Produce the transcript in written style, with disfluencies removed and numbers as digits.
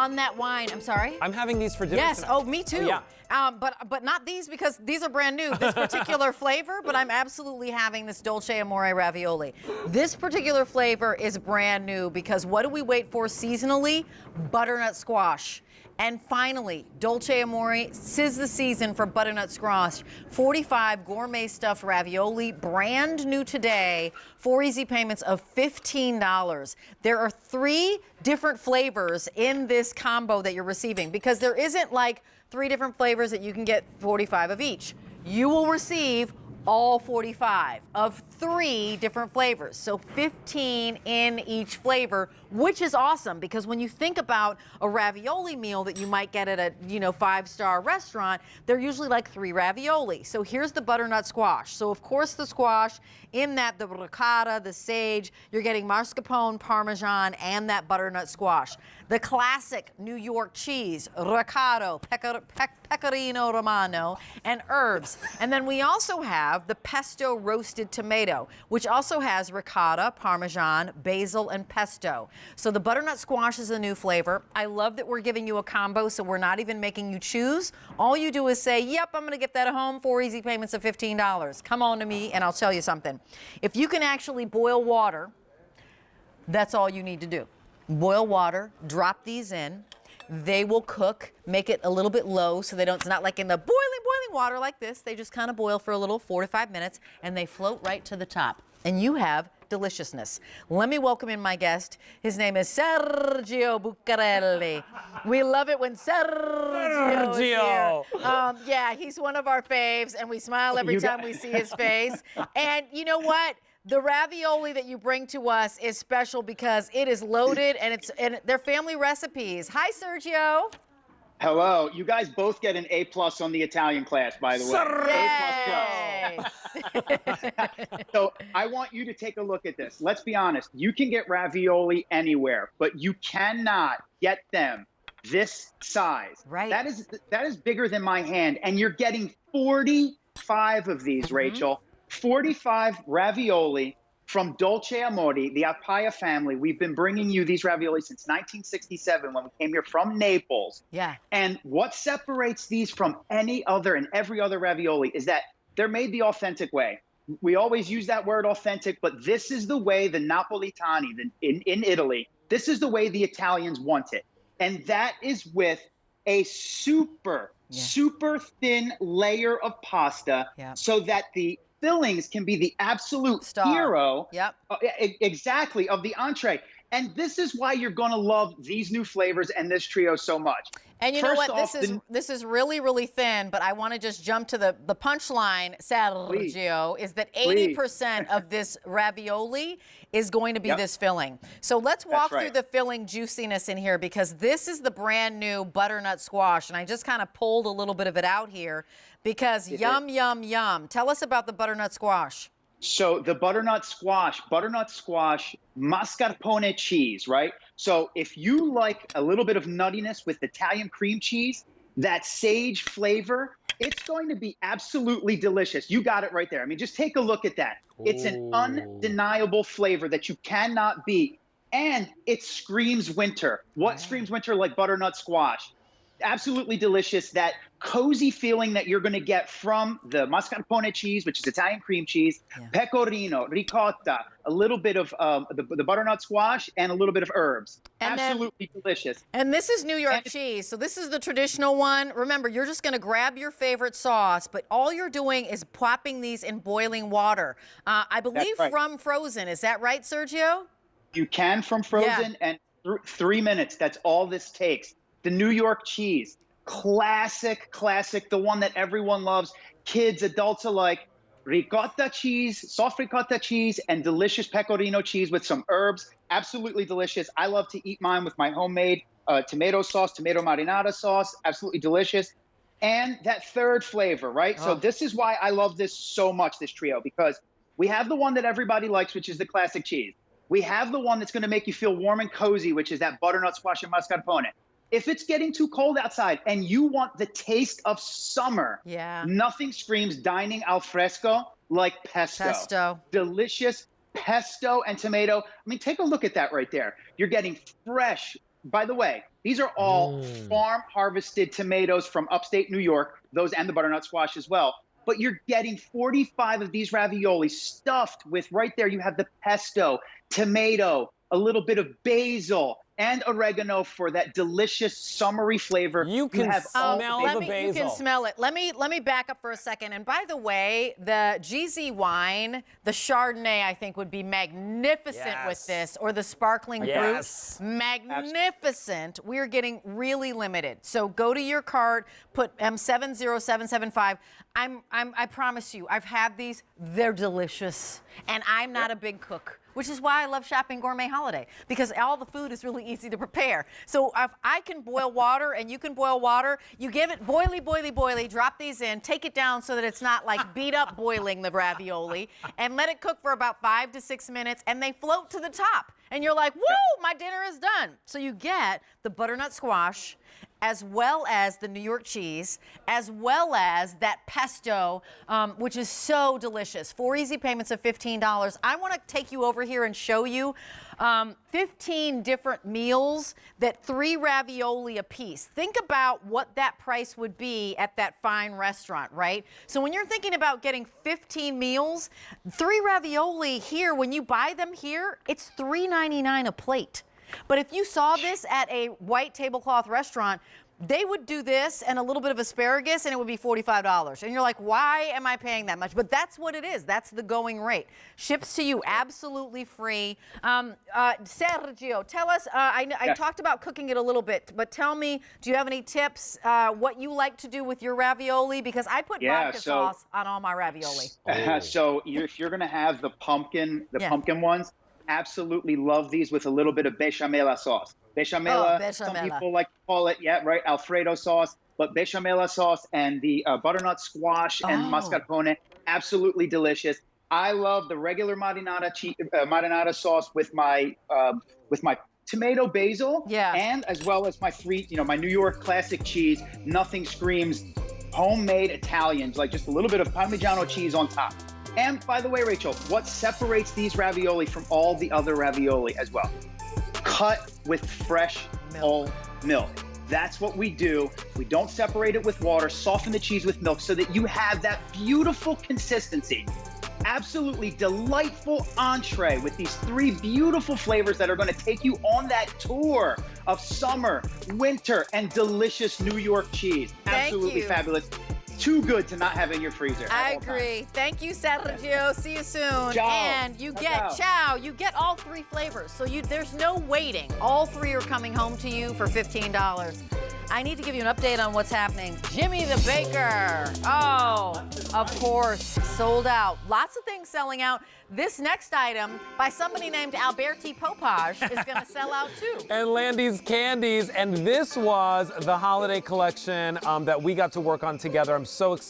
on that wine. I'm sorry? I'm having these for dinner Yes, tonight. oh, me too. Oh, yeah. But not these because these are brand new, this particular flavor, but I'm absolutely having this Dolce Amore ravioli. This particular flavor is brand new because what do we wait for seasonally? Butternut squash. And finally, Dolce Amore, 'tis the season for butternut squash. 45 gourmet stuffed ravioli, brand new today, 4 easy payments of $15. There are 3 different flavors in this combo that you're receiving because there isn't like 3 different flavors that you can get 45 of each. You will receive all 45 of 3 different flavors. So 15 in each flavor, which is awesome because when you think about a ravioli meal that you might get at a, 5-star restaurant, they're usually like 3 ravioli. So here's the butternut squash. So of course the squash, in that the ricotta, the sage, you're getting mascarpone, parmesan, and that butternut squash. The classic New York cheese, ricotta, pecorino romano, and herbs. And then we also have the pesto roasted tomato, which also has ricotta, parmesan, basil, and pesto. So the butternut squash is a new flavor. I love that we're giving you a combo, so we're not even making you choose. All you do is say, yep, I'm gonna get that at home, 4 easy payments of $15. Come on to me and I'll tell you something. If you can actually boil water, that's all you need to do. Boil water, drop these in. They will cook, make it a little bit low so it's not like in the boiling water like this. They just kind of boil for a little 4 to 5 minutes and they float right to the top. And you have deliciousness. Let me welcome in my guest. His name is Sergio Buccarelli. We love it when Sergio is here. Yeah, he's one of our faves and we smile every time we see his face. And you know what? The ravioli that you bring to us is special because it is loaded and they're family recipes. Hi, Sergio. Hello. You guys both get an A+ on the Italian class, by the way. A++. So I want you to take a look at this. Let's be honest. You can get ravioli anywhere, but you cannot get them this size. Right. That is bigger than my hand, and you're getting 45 of these, Rachel. 45 ravioli from Dolce Amore, the Apaya family. We've been bringing you these ravioli since 1967 when we came here from Naples. Yeah. And what separates these from any other and every other ravioli is that they're made the authentic way. We always use that word authentic, but this is the way the Napolitani in Italy, this is the way the Italians want it. And that is with a super thin layer of pasta so that the fillings can be the absolute hero exactly of the entree. And this is why you're going to love these new flavors and this trio so much. And you know what? This is really, really thin, but I want to just jump to the punchline, Sergio, is that 80% of this ravioli is going to be this filling. So let's walk through the filling juiciness in here because this is the brand new butternut squash. And I just kind of pulled a little bit of it out here because yum, yum, yum. Tell us about the butternut squash. So the butternut squash, mascarpone cheese, right? So if you like a little bit of nuttiness with Italian cream cheese, that sage flavor, it's going to be absolutely delicious. You got it right there. I mean, just take a look at that. It's an undeniable flavor that you cannot beat. And it screams winter. What screams winter like butternut squash? Absolutely delicious. That cozy feeling that you're going to get from the mascarpone cheese, which is Italian cream cheese, pecorino, ricotta, a little bit of the butternut squash, and a little bit of herbs. And absolutely delicious. And this is New York cheese. So this is the traditional one. Remember, you're just going to grab your favorite sauce, but all you're doing is popping these in boiling water. I believe from frozen. Is that right, Sergio? You can from frozen, and 3 minutes. That's all this takes. The New York cheese, classic, the one that everyone loves, kids, adults alike. Ricotta cheese, soft ricotta cheese, and delicious pecorino cheese with some herbs. Absolutely delicious. I love to eat mine with my homemade tomato sauce, tomato marinara sauce. Absolutely delicious. And that third flavor, right? So this is why I love this so much, this trio, because we have the one that everybody likes, which is the classic cheese. We have the one that's going to make you feel warm and cozy, which is that butternut squash and mascarpone. If it's getting too cold outside and you want the taste of summer, nothing screams dining al fresco like pesto. Delicious pesto and tomato. I mean, take a look at that right there. You're getting fresh by the way, these are all farm harvested tomatoes from upstate New York, those and the butternut squash as well. But you're getting 45 of these ravioli stuffed with, right there, you have the pesto, tomato, a little bit of basil, and oregano for that delicious summery flavor. You can smell the basil. You can smell it. Let me back up for a second. And by the way, the GZ wine, the Chardonnay, I think would be magnificent with this, or the sparkling brut. Magnificent. We're getting really limited. So go to your cart, put M70775. I promise you, I've had these. They're delicious, and I'm not a big cook, which is why I love shopping Gourmet Holiday, because all the food is really easy to prepare. So if I can boil water and you can boil water, you give it boily, boily, boily, drop these in, take it down so that it's not like beat up boiling the ravioli, and let it cook for about 5 to 6 minutes, and they float to the top. And you're like, woo, my dinner is done. So you get the butternut squash, as well as the New York cheese, as well as that pesto, which is so delicious. 4 easy payments of $15. I want to take you over here and show you 15 different meals, that 3 ravioli a piece. Think about what that price would be at that fine restaurant, right? So when you're thinking about getting 15 meals, 3 ravioli here, when you buy them here, it's $3.99 a plate. But if you saw this at a white tablecloth restaurant, they would do this and a little bit of asparagus, and it would be $45. And you're like, why am I paying that much? But that's what it is. That's the going rate. Ships to you absolutely free. Sergio, tell us, I talked about cooking it a little bit, but tell me, do you have any tips, what you like to do with your ravioli? Because I put vodka sauce on all my ravioli. So if you're going to have the pumpkin ones, absolutely love these with a little bit of bechamel sauce. Bechamel, some people like to call it, Alfredo sauce, but bechamel sauce and the butternut squash and mascarpone, absolutely delicious. I love the regular marinara sauce with my tomato basil, and as well as my my New York classic cheese. Nothing screams homemade Italian, like just a little bit of Parmigiano cheese on top. And by the way, Rachel, what separates these ravioli from all the other ravioli as well? Cut with fresh whole milk. That's what we do. We don't separate it with water, soften the cheese with milk so that you have that beautiful consistency. Absolutely delightful entree with these 3 beautiful flavors that are going to take you on that tour of summer, winter, and delicious New York cheese. Absolutely fabulous. Too good to not have in your freezer. I agree. Thank you, Sergio. See you soon. Ciao. And you get you get all 3 flavors. So there's no waiting. All 3 are coming home to you for $15. I need to give you an update on what's happening. Jimmy the Baker. Oh, of course, sold out. Lots of things selling out. This next item by somebody named Alberti Popage is going to sell out too. And Landy's Candies. And this was the holiday collection that we got to work on together. I'm so excited.